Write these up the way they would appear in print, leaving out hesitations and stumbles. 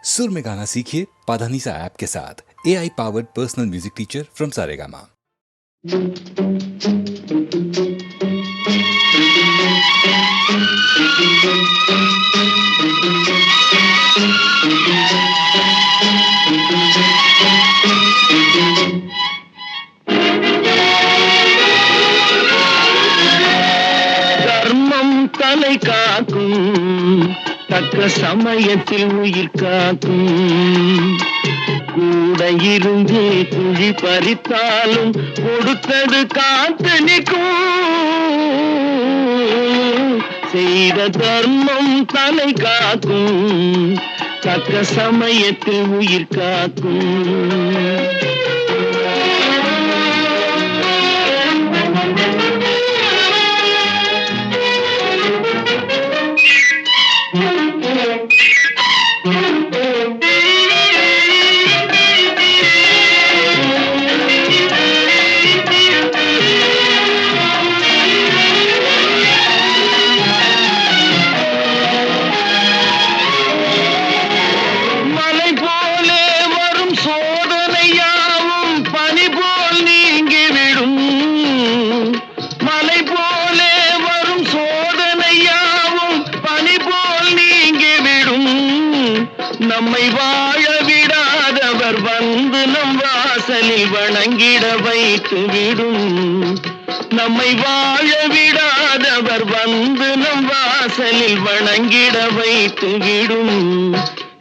सुर में गाना सीखिए पाधानीसा ऐप के साथ। AI powered personal music teacher from Saregama. தர்மம் தலை காக்கும், தக்க சமயத்தில் உயிர் காக்கும். கூட இருந்து குழி பறித்தாலும் கொடுத்தது காத்து நிற்கும். செய்த தர்மம் தலை காக்கும், தக்க சமயத்தில் உயிர் காக்கும். நம்மை வாழ விடாதவர் வந்து நம் வாசலில் வணங்கிட வைத்து விடும். நம்மை வாழ விடாதவர் வந்து நம் வாசலில் வணங்கிட வைத்து விடும்.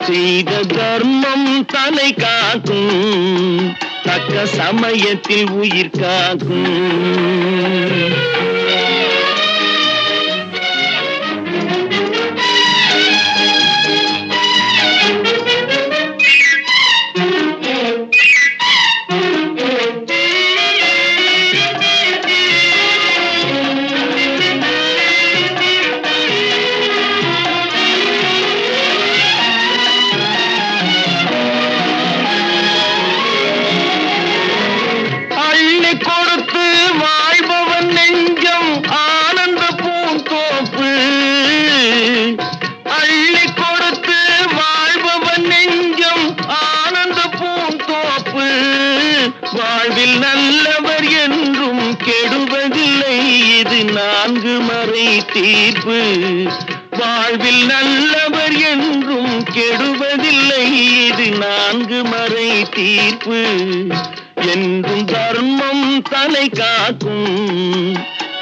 செய்த தர்மம் தலை காக்கும், தக்க சமயத்தில் உயிர் காக்கும். கொடுத்து வாழ்பவன் நெஞ்சம் ஆனந்த பூந்தோப்பு. அள்ளி கொடுத்து வாழ்பவன் நெஞ்சம் ஆனந்த பூந்தோப்பு. வாழ்வில் நல்லவர் என்றும் கெடுவதில்லை, இது 4 மறை தீர்ப்பு. வாழ்வில் நல்லவர் என்றும் கெடுவதில்லை, இது 4 மறை தீர்ப்பு. என்றும் தர்மம் தலை காக்கும்,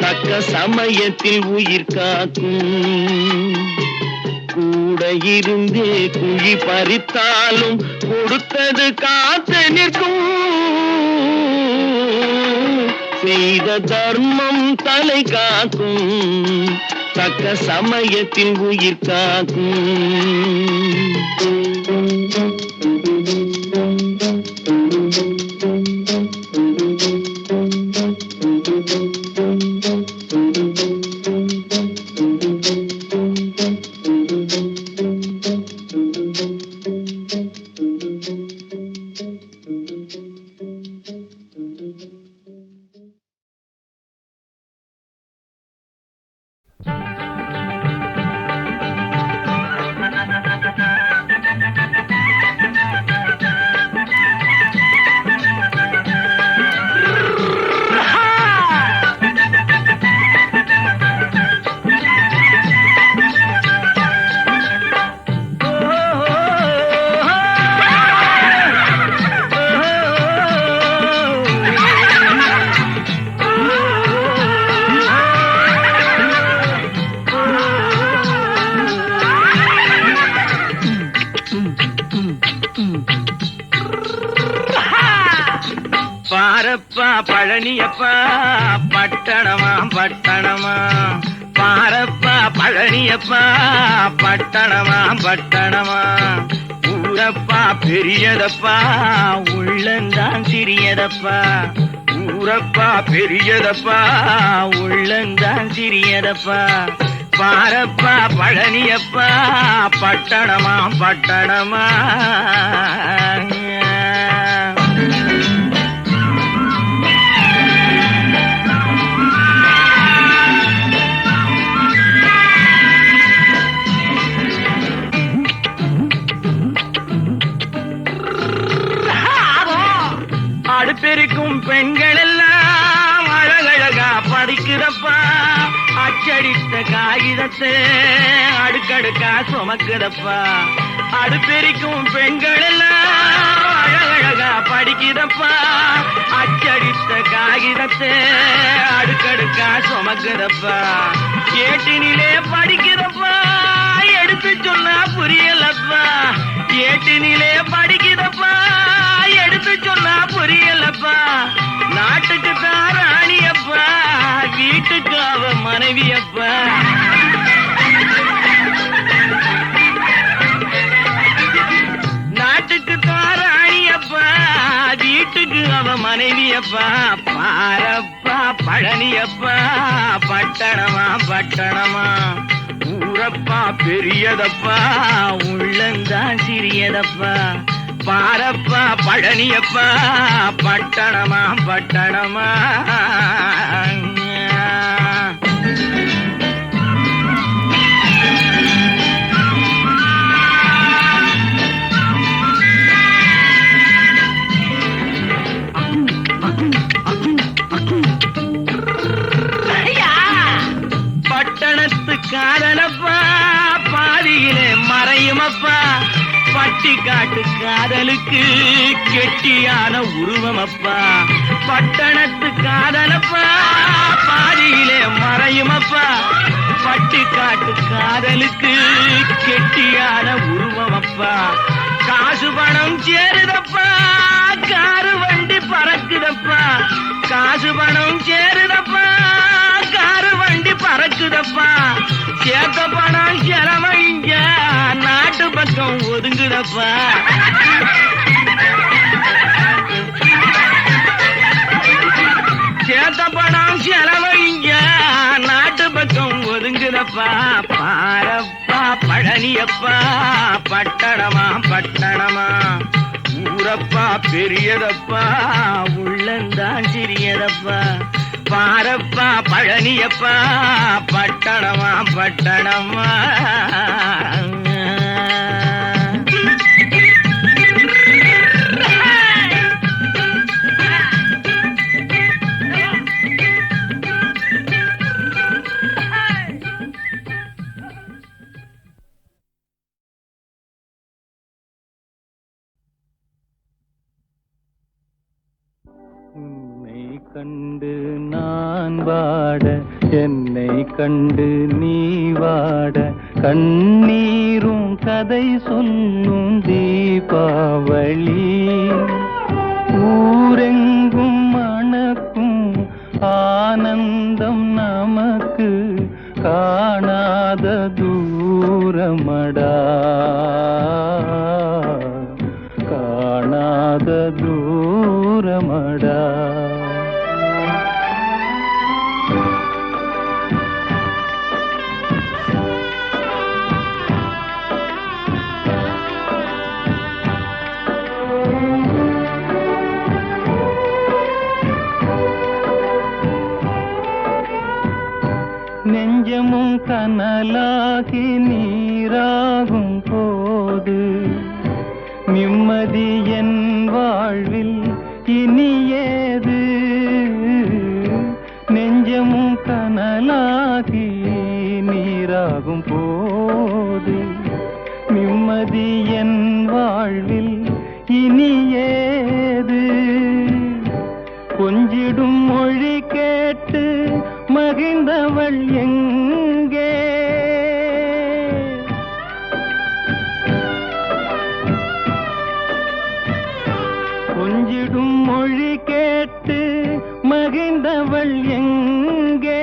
தக்க சமயத்தில் உயிர் காக்கும். கூட இருந்தே குழி பறித்தாலும் கொடுத்தது காத்து நிற்கும். செய்த தர்மம் தலை காக்கும், தக்க சமயத்தில் உயிர் காக்கும். பாரப்பா பழனியப்பா பட்டணமா பட்டணமா. பாரப்பா பழனியப்பா பட்டணமா பட்டணமா. ஊரப்பா பெரியதப்பா உள்ளந்தான் சிறியதப்பா. ஊரப்பா பெரியதப்பா உள்ளந்தான் சிறியதப்பா. பாரப்பா பழனியப்பா பட்டணமா பட்டணமா. பெண்கள் எல்லாம் அழகழகா படிக்கிறப்பா அச்சடித்த காகிதத்தை அடுக்கடுக்கா சுமக்குதப்பா அடுப்பெரிக்கும் பெண்கள் எல்லாம் அழகழகா படிக்கிறப்பா அச்சடித்த காகிதத்தை அடுக்கடுக்கா சுமக்குதப்பா ஏட்டினிலே படிக்கிறப்பா எடுத்து சொன்னா புரியலப்பா ஏட்டினிலே படிக்கிறப்பா எடுத்து சொன்னா புரியலப்பா நாட்டுக்கு தான் ராணியப்பா வீட்டுக்கு அவ மனைவியப்பா நாட்டுக்கு தான் ராணியப்பா வீட்டுக்கு அவ மனைவியப்பா பாரப்பா பழனியப்பா பட்டணமா பட்டணமா ஊரப்பா பெரியதப்பா உள்ளந்தான் சிறியதப்பா பாரப்பா பழனியப்பா பட்டணமா பட்டணமா பட்டணத்து காதலப்பா பாதியிலே மறையுமப்பா பட்டி காட்டு காதலுக்கு கெட்டியான உருவமப்பா பட்டணத்து காதலப்பா பாதியிலே மறையுமப்பா பட்டி காட்டு காதலுக்கு கெட்டியான உருவமப்பா காசு பணம் சேருதப்பா காரு வண்டி பறக்குதப்பா காசு பணம் சேருதப்பா காரு வண்டி பறக்குதப்பா சேத்த பணம் செலவழிங்க நாட்டு பக்கம் ஒதுங்குதப்பா சேத்த பணம் செலவழிங்க நாட்டு பக்கம் ஒதுங்குதப்பா பாரப்பா பழனியப்பா பட்டணமா பட்டணமா ஊரப்பா பெரியதப்பா உள்ளந்தான் சிறியதப்பா பாரப்பா பழனியப்பா பட்டணமா பட்டணமா உன்னை கண்டு நான் வாட என்னை கண்டு நீ வாட கண்ணீரும் கதை சொல்லும் தீபாவளி ஊரெங்கும் மணக்கும் ஆனந்தம் நமக்கு காணாத தூரமடா காணாத தூரமடா நெஞ்சமும் கனலாகி நீராகும் போது நிம்மதி என் வாழ்வில் இனியேது நெஞ்சமும் கனலாகி நீராகும் போது நிம்மதி என் வாழ்வில் இனியேது கொஞ்சிடும் மொழி கேட்டு மகிழ்ந்தவள் எங்கே கொஞ்சிடும் மொழி கேட்டு மகிழ்ந்தவள் எங்கே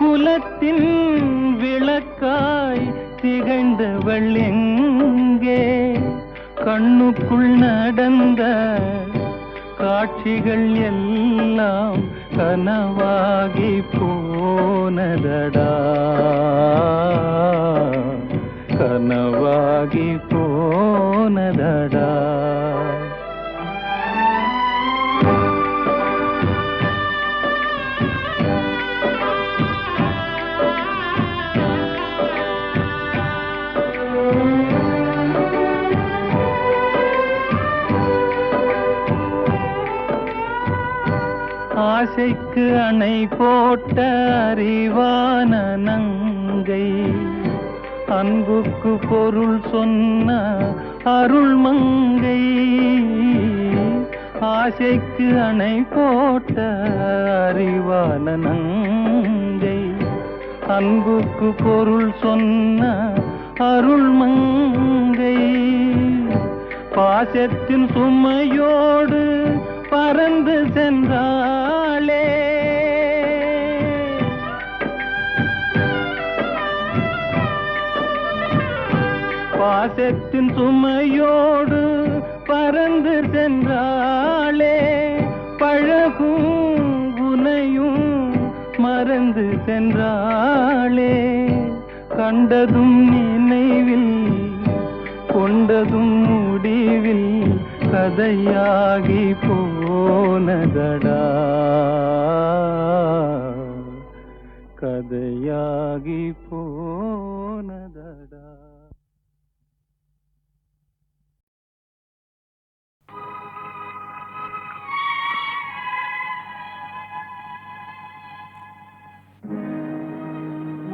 குலத்தின் விளக்காய் திகழ்ந்தவள் எங்கே கண்ணுக்குள் நடந்த காட்சிகள் எல்லாம் கனவாகி போனதடா கனவாகி போனதடா ஆசைக்கு அணை போட்ட அறிவான நங்கை, அன்புக்கு பொருள் சொன்ன அருள் மங்கை. ஆசைக்கு அணை போட்ட அறிவான நங்கை, அன்புக்கு பொருள் சொன்ன அருள் மங்கை. பாசத்தின் சுமையோடு பறந்து சென்றாளே, பாசத்தின் சுமையோடு பறந்து சென்றாளே. பழகும் குனையும் மறந்து சென்றாளே. கண்டதும் நினைவில் கொண்டதும் முடிவில் கதையாகி போனதடா, கதையாகி போனதடா.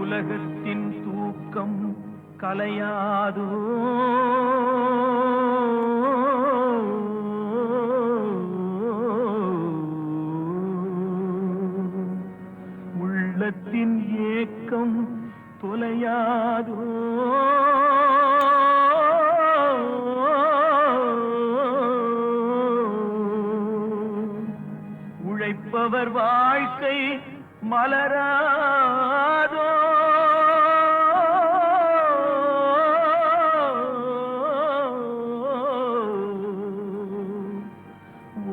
உலகத்தின் தூக்கம் கலையாதோ, உள்ளத்தின் ஏக்கம் தொலையாதோ. உழைப்பவர் வாழ்க்கை மலராதோ.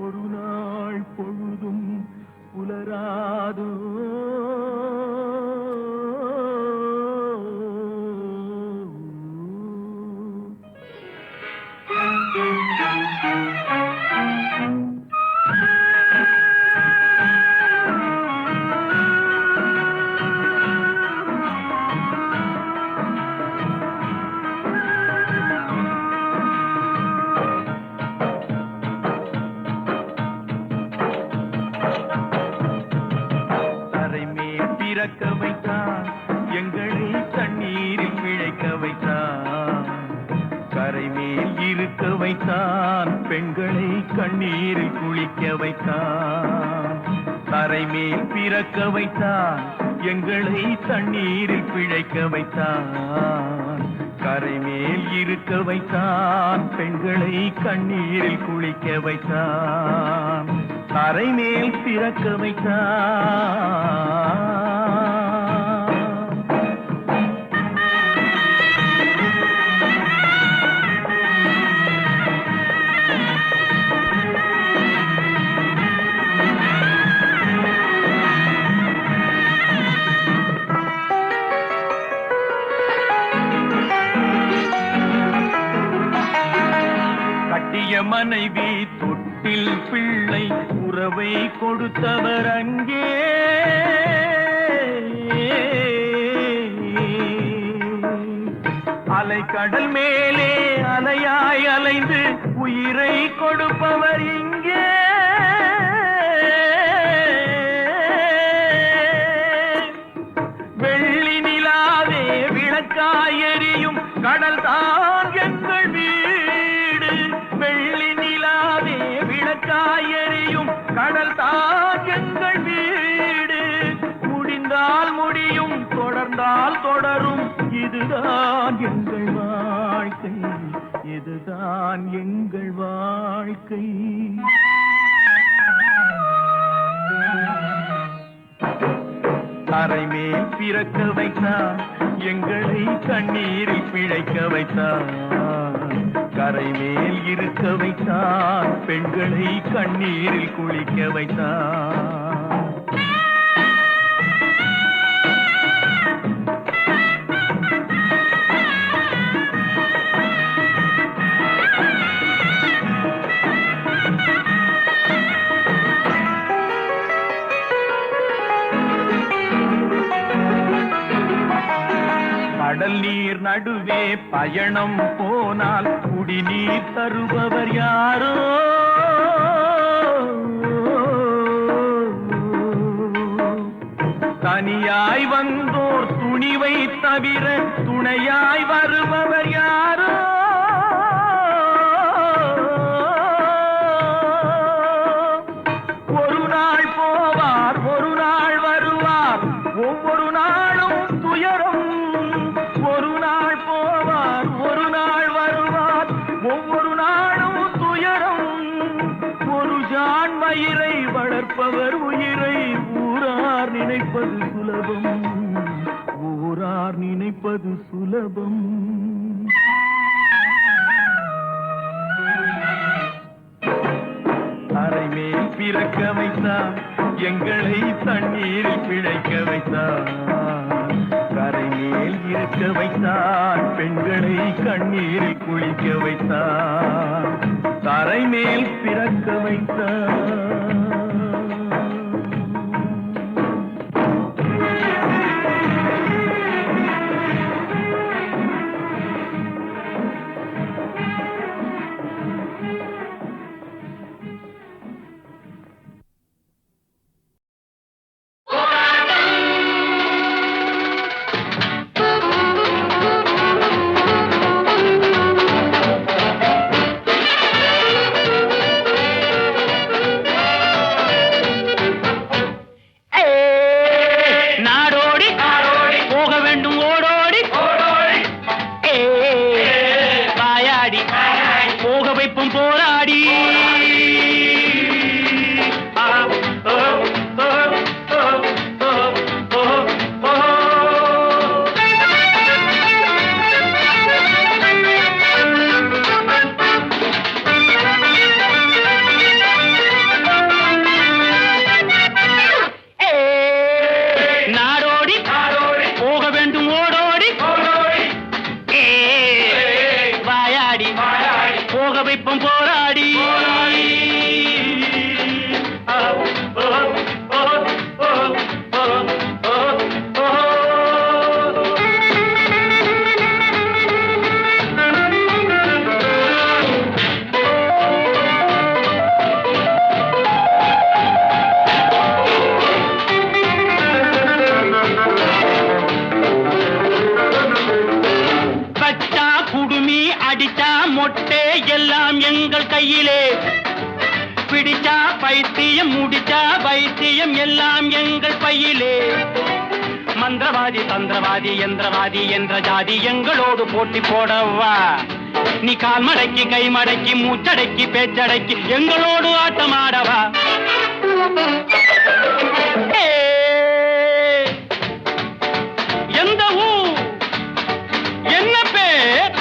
ஒரு நாள் பொழுதும் புலராதோ. பிறக்க வைத்தான் எங்களை தண்ணீரில் பிழைக்க வைத்தான். கரை மேல் இருக்க வைத்தான் பெண்களை கண்ணீரில் குளிக்க வைத்தான். கரை மேல் பிறக்க வைத்தான் எங்களை தண்ணீரில் பிழைக்க வைத்தான். கரை மேல் இருக்க வைத்தான் பெண்களை கண்ணீரில் குளிக்க வைத்தான். கரை மேல் பிறக்க வைத்தான். மனைவி தொட்டில் பிள்ளை உறவை கொடுத்தவர் அங்கே. அலை கடல் மேலே அலையாய் அலைந்து உயிரை கொடுப்பவர் இங்கே. வெள்ளி நிலாவே விளக்காய் எரியும் கடல் தான் எங்கள் வீடு. வெள்ளி நிலாவே விளக்காய் எரியும் கடல் தான் எங்கள் வீடு. முடிந்தால் முடியும் தொடர்ந்தால் தொடரும் இதுதான் எங்கள் வாழ்க்கை, இதுதான் எங்கள் வாழ்க்கை. கரை மேல் பிறக்க வைத்தான் எங்களை கண்ணீரில் பிழைக்க வைத்தான். கரை மேல் இருக்க வைத்தான் பெண்களை கண்ணீரில் குளிக்க வைத்தான். கடல் நீர் நடுவே பயணம் போனால் குடிநீர் தருபவர் யாரோ. தனியாய் வந்தோர் துணிவை தவிர துணையாய் வருபவர் யாரோ? ஒரு நாள் போவார், ஒரு நாள் வருவார், ஒவ்வொரு நாளும் துயரம். ஒரு நாள் போவார், ஒரு நாள் வருவார், ஒவ்வொரு நாளும் துயரம். ஒரு ஜான் மயிரை வளர்ப்பவர் உயிரை ஊரார் நினைப்பது சுலபம், ஊரார் நினைப்பது சுலபம். அரை மேல் பிறக்க வைத்தார், எங்களை தண்ணீரில் பிழைக்க வைத்தார். கரை மேல் இருக்க வைத்தார், பெண்களை கண்ணீரில் குளிக்க வைத்தார். தரை மேல் பிறக்க வைத்தார். போராடி போராடி கச்சா குடுமி அடிச்சா மொட்டை எல்லாம் எங்கள் கையிலே, பிடிச்சா பைத்தியம் முடிச்சா வைத்தியம் எல்லாம் எங்கள் பையிலே. மந்திரவாதி தந்திரவாதி யந்திரவாதி என்ற ஜாதி எங்களோடு போட்டி போடவா? நீ கால் மடக்கி கை மடக்கி மூச்சடக்கி பேச்சடக்கி எங்களோடு ஆட்டமாடவா? எந்த ஊர், என்ன பேர்,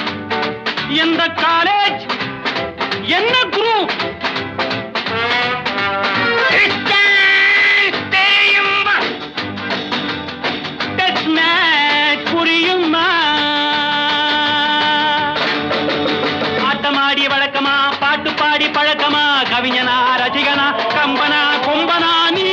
எந்த காலேஜ், என்ன குரூப் தெரியுமா? டெஸ்ட் மேட்ச் புரியுமா? ஆட்டமாடி வழக்கமா, பாட்டு பாடி பழக்கமா, கவிஞனா ரசிகனா கம்பனா கொம்பனா நீ?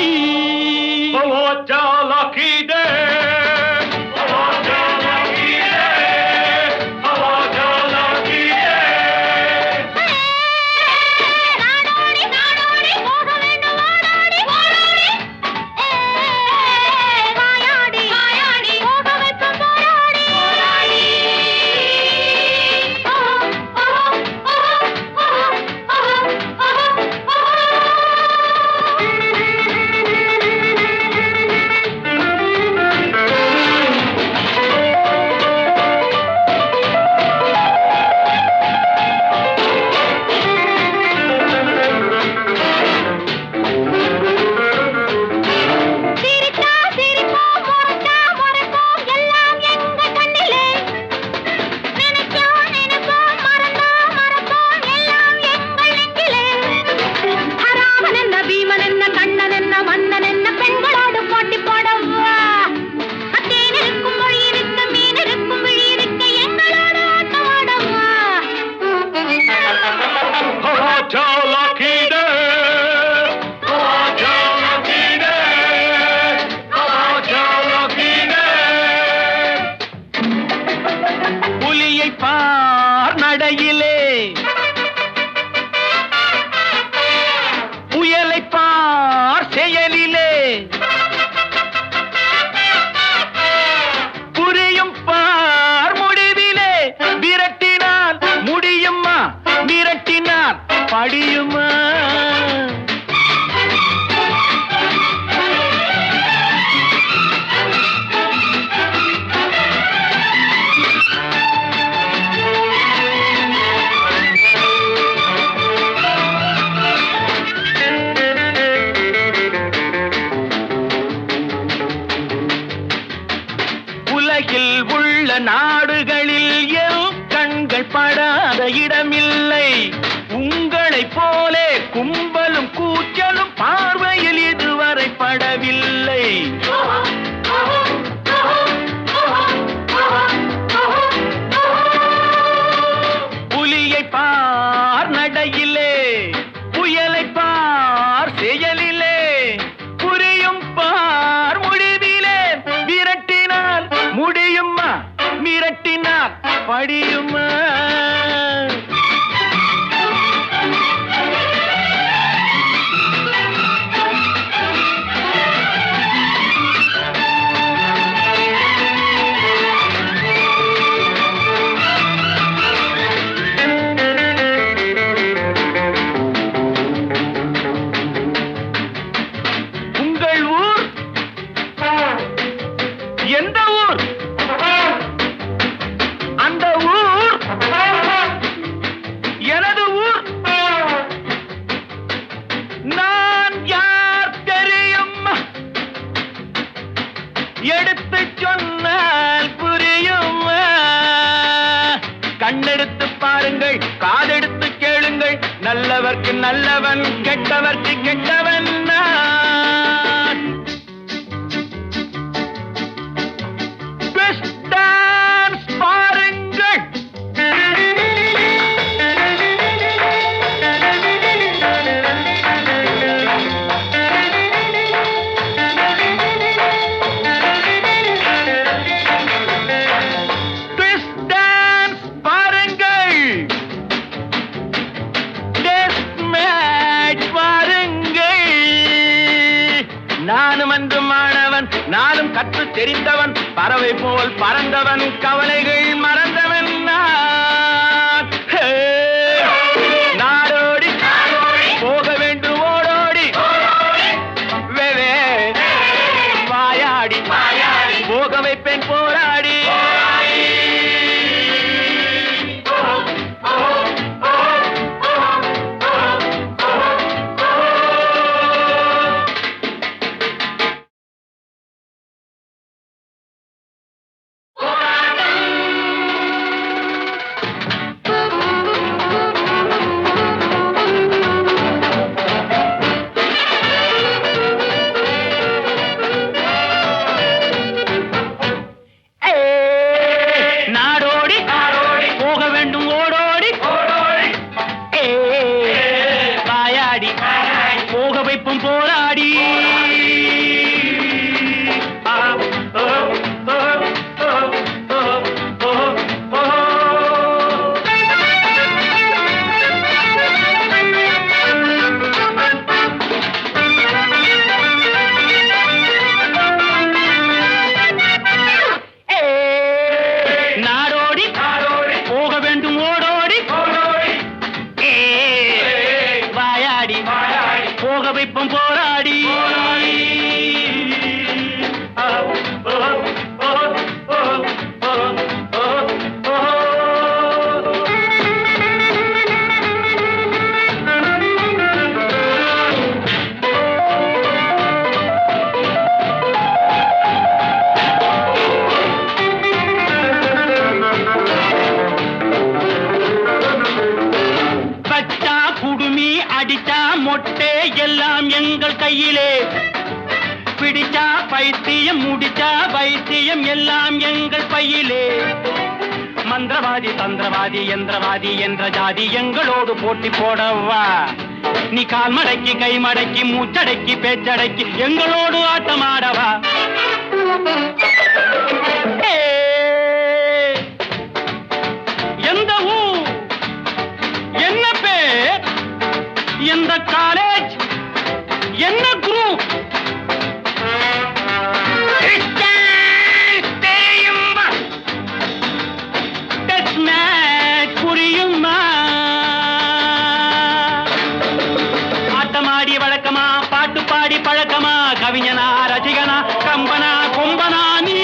மிரட்டினார் படியுமா? உலகில் உள்ள நாடுகளில் என் கண்கள் படாத இடமில்லை. உங்களைப் போலே கும்பலும் கூச்சலும் பார்வையில் இதுவரை படவில்லை. புலியை பார் நடையிலே, புயலை பார் செயலிலே, புரியும் பார் முடிவிலே. விரட்டினால் முடியுமா? மிரட்டினால் படியுமா? உங்கள் ஊர் எந்த ஊர்? அந்த ஊர் எனது ஊர். நான் யார் தெரியும்? எடுத்து சொன்னால் புரியும். கண்ணெடுத்து பாருங்கள், காதெடுத்து கேளுங்கள். நல்லவர்க்கு நல்லவன், கெட்டவர்க்கு கெட்டவன் நான். Twist dance பாருங்கள். Twist dance பாருங்கள். Death match பாருங்கள். நானும் அன்று மாணவன், நானும் கற்று தெரிந்தவன், பறவை போல் பறந்தவன், கவலைகள் மறந்தவன் நான். ஹே! நாடோடி போக வேண்டும் ஓடோடி, வெவே வாயாடி போக வைப்பேன் போராடி. நாடோடி போக வேண்டும் ஓடோடி, வாயாடி போக வைப்பும் போராடி. நாடோடி போக வேண்டும் ஓடோடி, வாயாடி போக வைப்பும் போராடி. பச்சா குடுமி அடிச்சா மொட்டை எல்லாம் எங்கள் கையிலே. பிடிச்சா பைத்தியம், முடிச்சா வைத்தியம் எல்லாம் எங்கள் பையிலே. மந்திரவாதி, தந்திரவாதி, யந்திரவாதி என்ற ஜாதி எங்களோடு போட்டி போடவா? நீ கால் மடக்கி, கை மடக்கி, மூச்சடக்கி, பேச்சடக்கி எங்களோடு ஆட்டமாடவா? எந்த ஊர், என்ன பேர், எந்த காலேஜ், என்ன குரூப் தெரியுமா? டெஸ்ட் மேட்ச் புரியுமா? நாடகமா கவிஞனா ரசிகனா கம்பனா கும்பனா நீ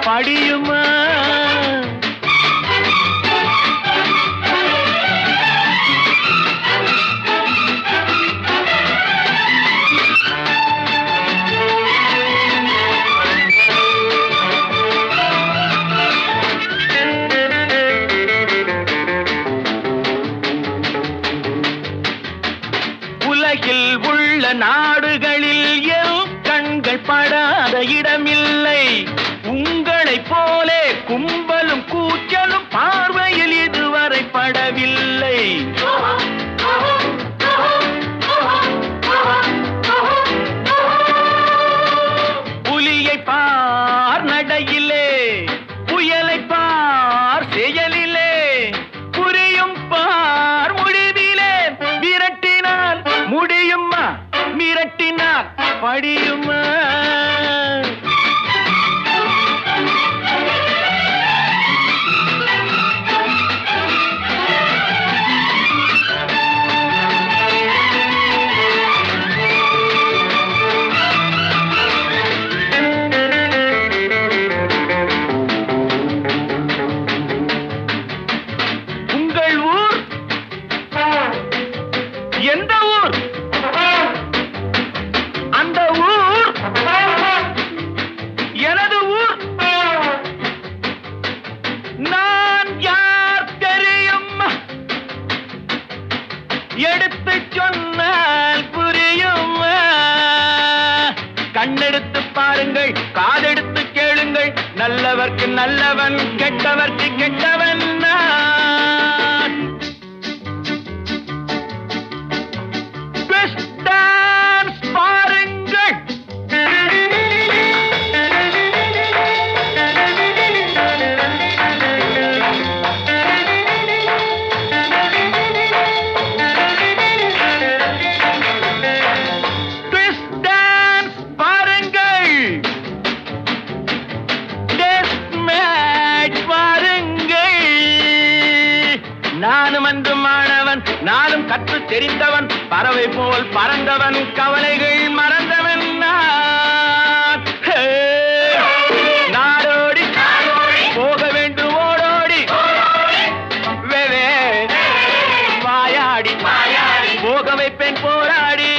படியுமா உலகில் உள்ள நாடுகளில் என் கண்கள் படாத இடமில்லை. உங்களை போலே கும்பலும் கூச்சலும் பார்வையில் இதுவரை படவில்லை. புலியை பார் நடையிலே, புயலை பார் செயலிலே, புரியும் பார் முடிவிலே. விரட்டினால் முடியுமா, மிரட்டினால் படியுமா? எந்த ஊர்? அந்த ஊர் எனது ஊர். நான் யார் தெரியும்? எடுத்து சொன்னால் புரியும். கண்ணெடுத்து பாருங்கள், காதெடுத்து கேளுங்கள். நல்லவர்க்கு நல்லவன், கெட்டவர்க்கு கெட்டவன் நான். பாருங்கள், நானும் அன்று மாணவன், நானும் கற்று தெரிந்தவன், பறவை போல் பறந்தவன், கவலைகள் மறந்தவன் நான். நாடோடி போக வேண்டும் ஓடோடி, வாயாடி போக வைப்பேன் போராடி.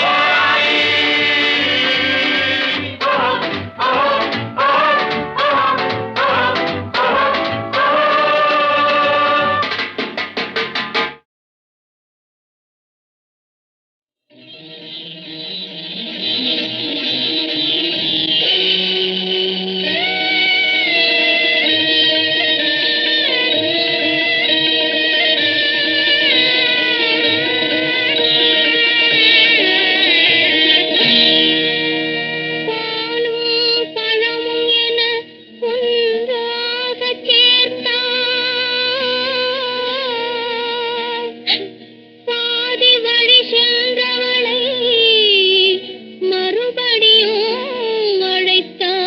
மறுபடியும் அழைத்தான்.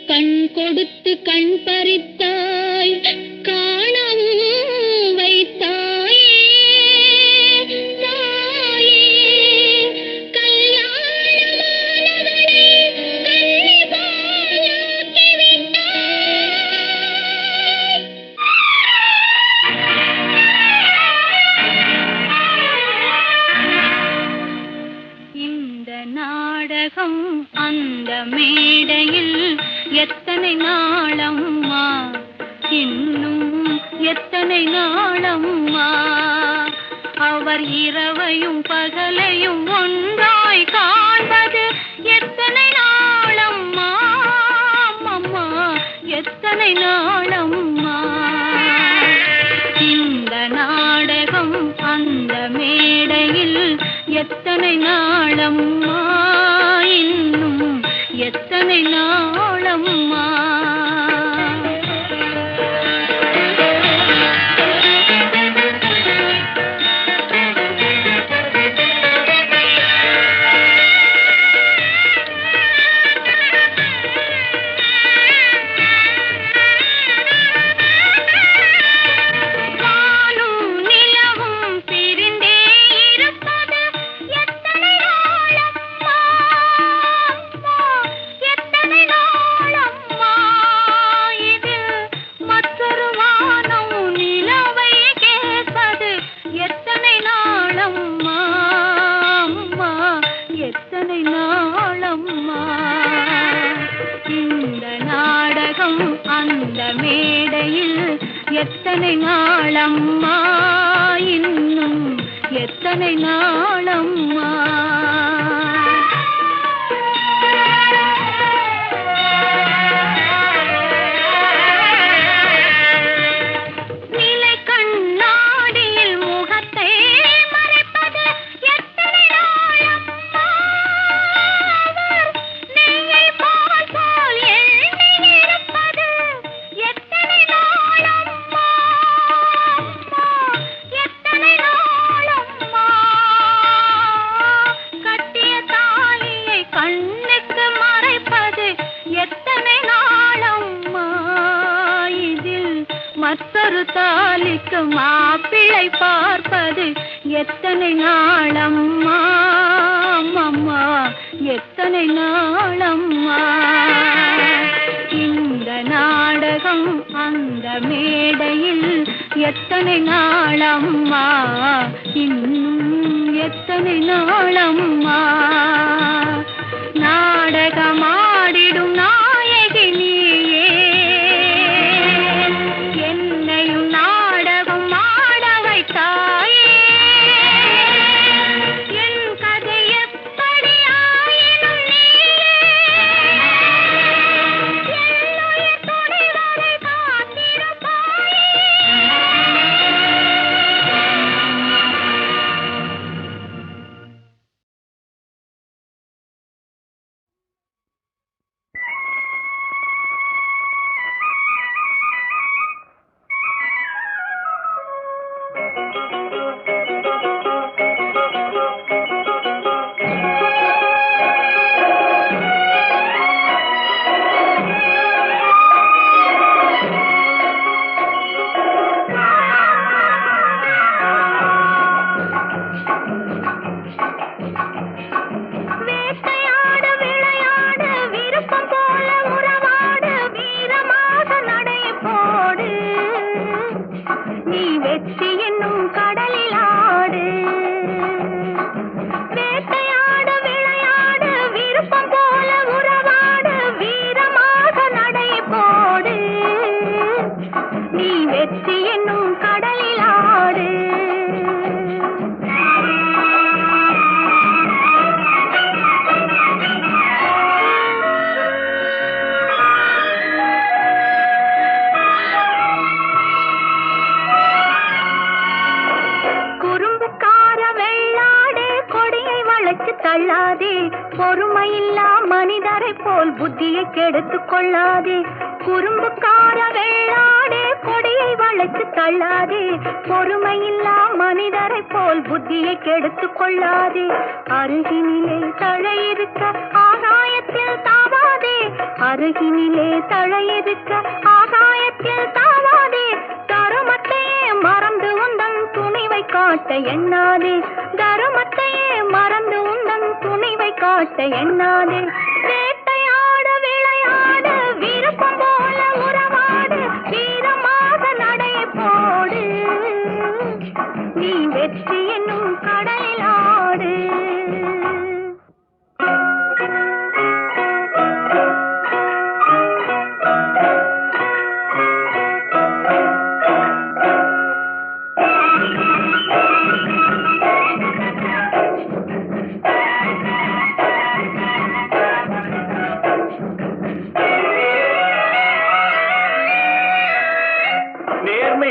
கண் கொடுத்து கண் பறித்தாய், காணவும் வைத்தாயே தாயே. கல்யாணமானவளை கன்னி போலாக்கி விட்டாய். இந்த நாடகம் அந்த மேடையில் எத்தனை நாளம்மா, இன்னும் எத்தனை நாளம்மா. அவர் இரவையும் பகலையும் ஒன்றாய் காண்பது எத்தனை நாளம்மா, அம்மா எத்தனை நாளம்மா. இந்த நாடகம் அந்த மேடையில் எத்தனை நாளம்மா, இன்னும் எத்தனை நாளம்மா. அந்த மேடையில் எத்தனை நாளம்மா, இன்னும் எத்தனை நாளம்மா. மற்றொரு தாலிக்கு மாப்பிள்ளை பார்ப்பது எத்தனை நாளம்மா, அம்மா எத்தனை நாளம்மா. இந்த நாடகம் அந்த மேடையில் எத்தனை நாளம்மா, இன்னும் எத்தனை நாளம்மா. நாடகமாடிடும் நாயகி நீயே, என்னையும் நாடகம் ஆட வைத்தாயே. என் கதை எப்படி ஆயினும் நீயே, என்னுயிர் துணை வரை காத்திருப்பாயே. வேட்டையாடு விளையாடு விருப்பம் போல உறவாடு, வீரமாக நடை போடு, நீ வெற்றி என்னும் கடலில் ஆடு. வேட்டையாடு விளையாடு விருப்பம் போல உறவாடு, வீரமாக நடை போடு, நீ வெற்றி என்னும் கடலில் ஆடு. குறும்புக்கார வெள்ளாடு கொடியை வளைச்சு தள்ளாதே, பொறுமையில்லா மனிதரை போல் புத்தியை கெடுத்துக் கொள்ளாதே. குறும்புக்கார வெள்ளாடே கொடியை வளைச்சு தள்ளாதே பொறுமையில்லா மனிதரை போல் புத்தியை கெடுத்து கொள்ளாதே அருகினிலே தழையிருக்க ஆகாயத்தில் தாவாதே அருகினிலே தழையிருக்க ஆகாயத்தில் தாவாதே தருமத்தையே மறந்து உந்தன் துணிவை காட்ட எண்ணாதே தருமத்தையே மறந்து உந்தன் துணிவை காட்ட எண்ணாதே வேட்டையாட விளையாடு விருப்பம் போல உறவாடு வீரமாக நடை போடு நீ வெற்றி என்னும் கடலில் ஆடு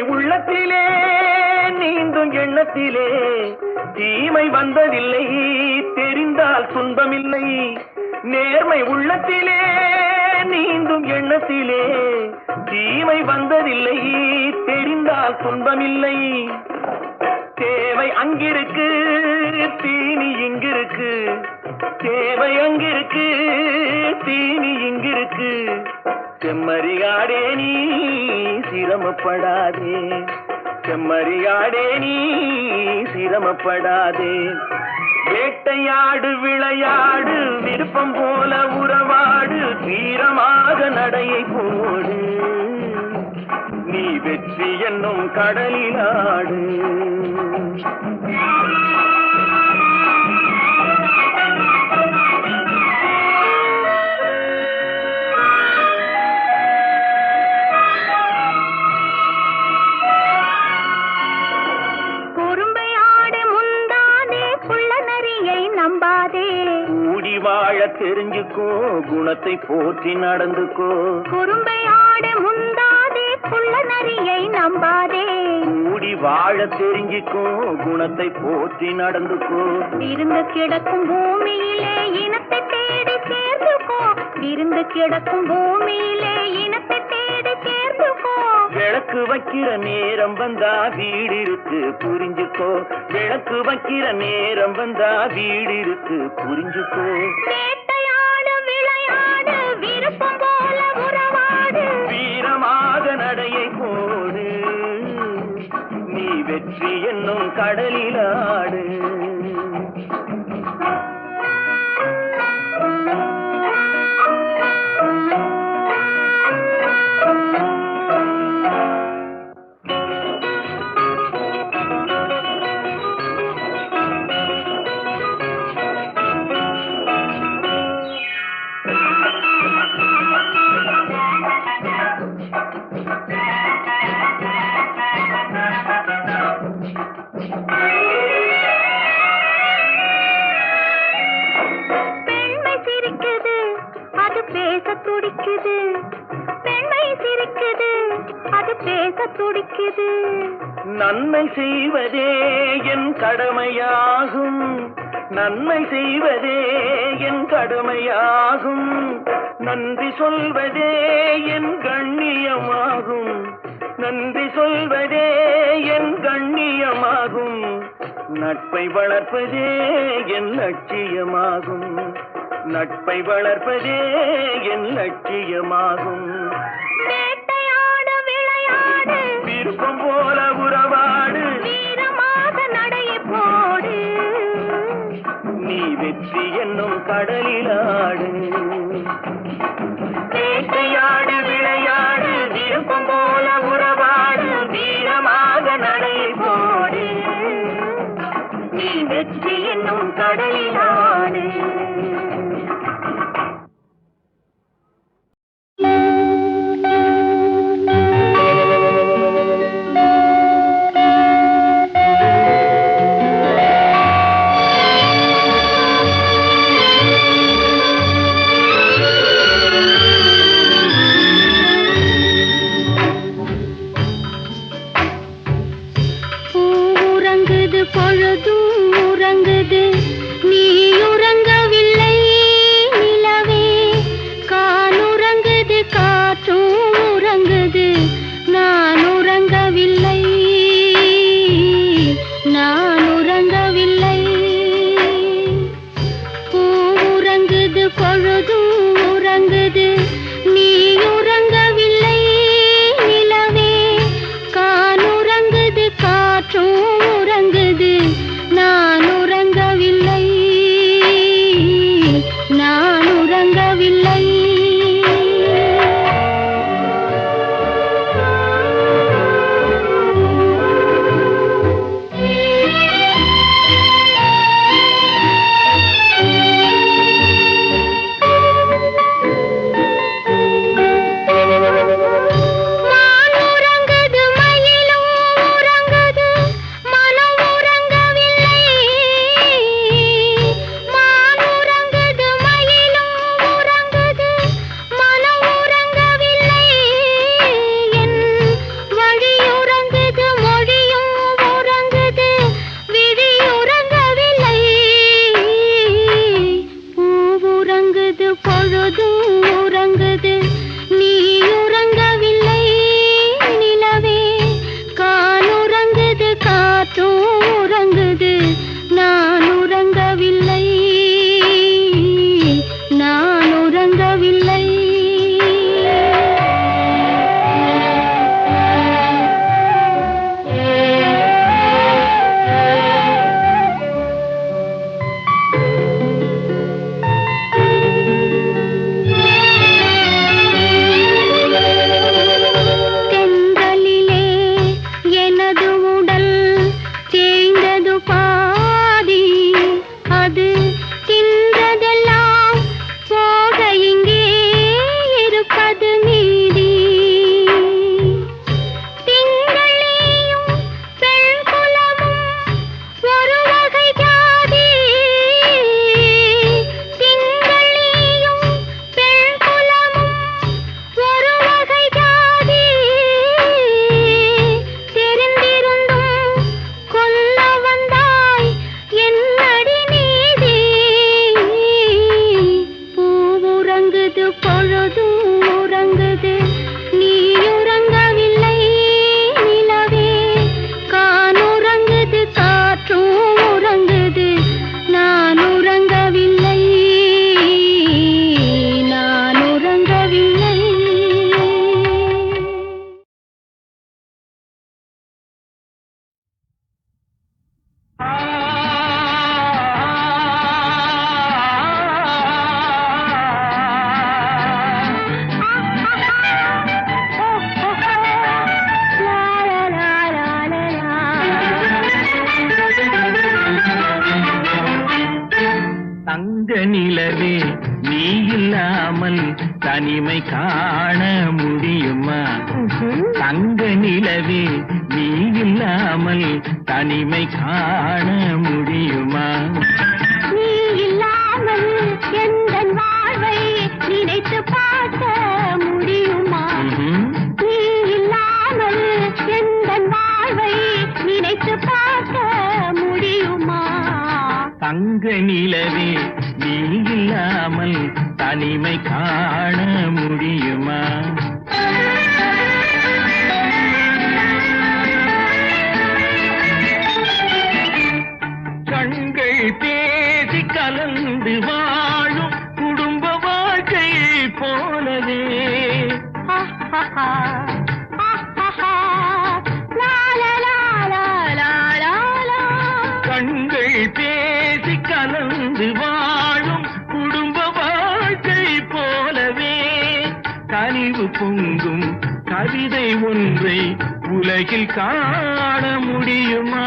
உள்ளத்திலே நீந்தும் எண்ணத்திலே தீமை வந்ததில்லை தெரிந்தால் துன்பமில்லை நேர்மை உள்ளத்திலே நீந்தும் எண்ணத்திலே தீமை வந்ததில்லை தெரிந்தால் துன்பமில்லை தேவை அங்கிருக்கு தீனி இங்கிருக்கு தேவை அங்கிருக்கு தீனி இங்கிருக்கு செம்மறியாடே நீ சிரமப்படாதே செம்மறியாடே நீ சிரமப்படாதே வேட்டையாடு விளையாடு விருப்பம் போல உறவாடு வீரமாக நடையை போடு நீ வெற்றி என்னும் கடலில் ஆடு வாழ தெரிஞ்சுக்கோ குணத்தை போற்றி நடந்துக்கோ குறும்பையாடு முந்தாதே குள்ள நரியை நம்பாதே கூடி வாழ தெரிஞ்சுக்கோ குணத்தை போற்றி நடந்துக்கோ விருந்து கிடக்கும் பூமியிலே இனத்தை தேடி சேர்த்துக்கோ விருந்து கிடக்கும் பூமியிலே இனத்தை தேடி சேர்த்துக்கோ விளக்கு வைக்கிற நேரம் வந்தா வீடு இருக்கு புரிஞ்சுக்கோ விளக்கு வைக்கிற நேரம் வந்தா வீடு இருக்கு புரிஞ்சுக்கோ வேட்டையாடு விளையாடு விருப்பம் போல உறவாடு வீரமாக நடையை போடு நீ வெற்றி என்னும் கடலில் ஆடு நன்மை செய்வதே என் கடமையாகும் நன்மை செய்வதே என் கடமையாகும் நன்றி சொல்வதே என் கண்ணியமாகும் நன்றி சொல்வதே என் கண்ணியமாகும் நட்பை வளர்ப்பதே என் லட்சியமாகும் நட்பை வளர்ப்பதே என் லட்சியமாகும் விருப்பம் போல உறவாடு வீரமாக நடையை போடு நீ வெற்றி என்னும் கடலில் ஆடு வேட்டையாடு விளையாடு விருப்பம் போல உறவாடு வீரமாக நடையை போடு நீ வெற்றி என்னும் கடலில் ஆடு பொழுதும் உறங்குது நீ உறங்கவில்லை தங்க நிலவே நீ இல்லாமல் தனிமை காண முடியுமா? தங்க நிலவே நீ இல்லாமல் தனிமை காண முடியுமா? நீ இல்லாமல் எந்தன் வாழ்வை நினைத்து பார்க்க முடியுமா? நீ இல்லாமல் எந்தன் வாழ்வை நினைத்து பார்க்க முடியுமா? தங்க நிலவே நீ இல்லாமல் தனிமை காண முடியுமா? கண்கள் பேசி கலந்து வாழும் குடும்ப வாழ்க்கை போலவே கண்கள் பேசி கலந்து வாழும் குடும்ப வாழ்க்கை போலவே கனிவு பொங்கும் கவிதை ஒன்றை உலகில் காண முடியுமா?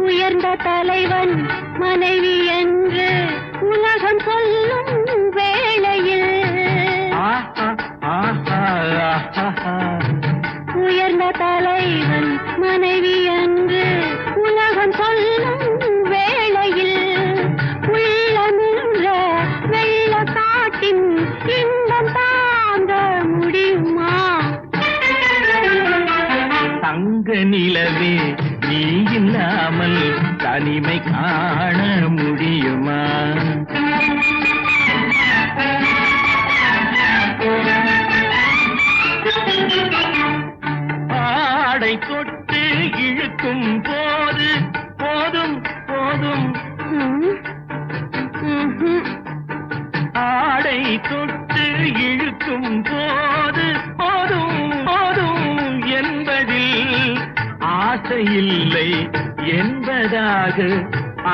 உயர்ந்த தலைவன் மனைவி என்று உலகம் சொல்லும் வேளையில் உயர்ந்த தலைவன் மனைவி என்று உலகம் சொல்லும் வேளையில் உள்ளமின்ற வெள்ள காட்டின் இன்பம் தாங்க முடியுமா? தங்க நிலவே நீ இல்லாமல் தனிமை காண முடியுமா? ஆடை தொட்டு இழுக்கும் போது போதும் போதும் ஆடை தொட்டு இழுக்கும் போது போதும் போதும் என்பதில் ஆசையில்லை என்பதாக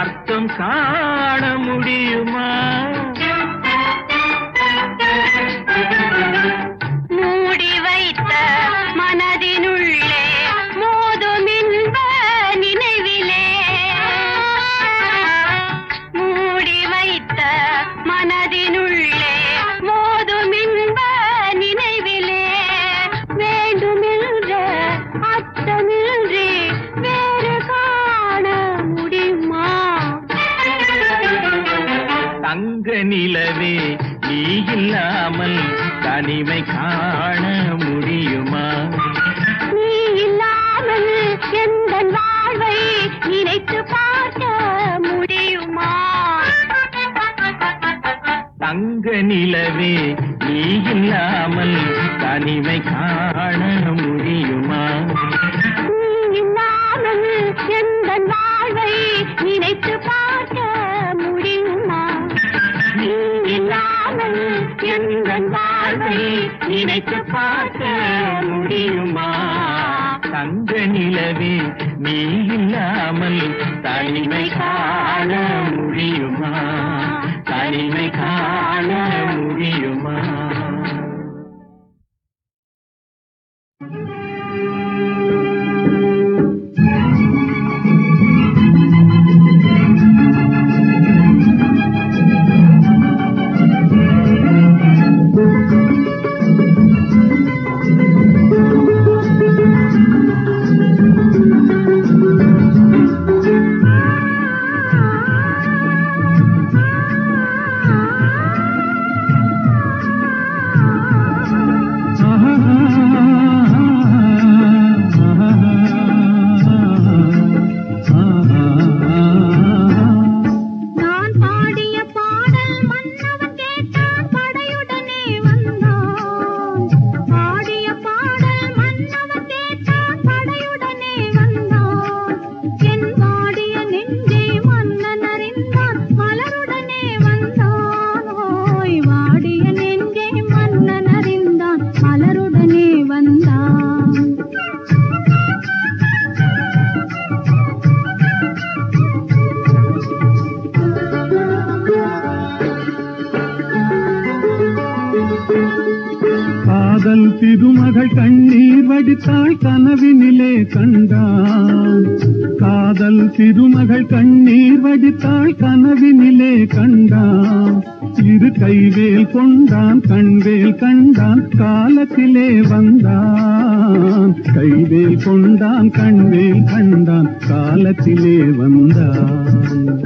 அர்த்தம் காண முடியுமா? மூடி வைத்த மனதினுள்ளே மோதும் இன்ப நினைவிலே மூடி வைத்த மனதினுள்ளே மோதும் இன்ப நினைவிலே வேண்டுமென்ற அச்சமின்றி வேறு காண முடியுமா? தங்க நிலவே நீ இல்லாமல் தனிமை காண முடியுமா? நீ இல்லாமல் எந்தன் வாழ்வை நினைத்து பார்க்க முடியுமா? தங்க நிலவே நீ இல்லாமல் தனிமை காண முடியுமா? நீ இல்லாமல் எந்தன் வாழ்வை நினைத்து பார்க்க முடியுமா? நீ இல்லாமல் எந்தன் வாழ்வை நினைத்து பார்க்க முடியுமா? தங்க நிலவே நீ இல்லாமல் தனிமை காண முடியுமா? தனிமை காண முடியுமா? காதல் திருமகள் கண்ணீர் வடித்தாள் கனவினிலே கண்டான். காதல் திருமகள் கண்ணீர் வடித்தாள் கனவினிலே கண்டான் இரு கைவேல் கொண்டான் கண்வேல் கண்டான் காலத்திலே வந்தான் கைவேல் கொண்டான் கண்வேல் கண்டான் காலத்திலே வந்தான்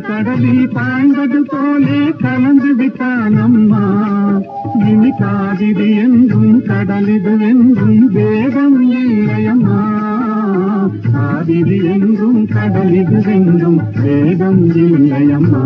கடலில் பாய்ந்தது போலே கலந்து விட்டானம்மா இனி காவிரி என்றும் கடலிது என்றும் வேதம் இல்லையம்மா காவிரி என்றும் கடலிது என்றும் வேதம் இல்லையம்மா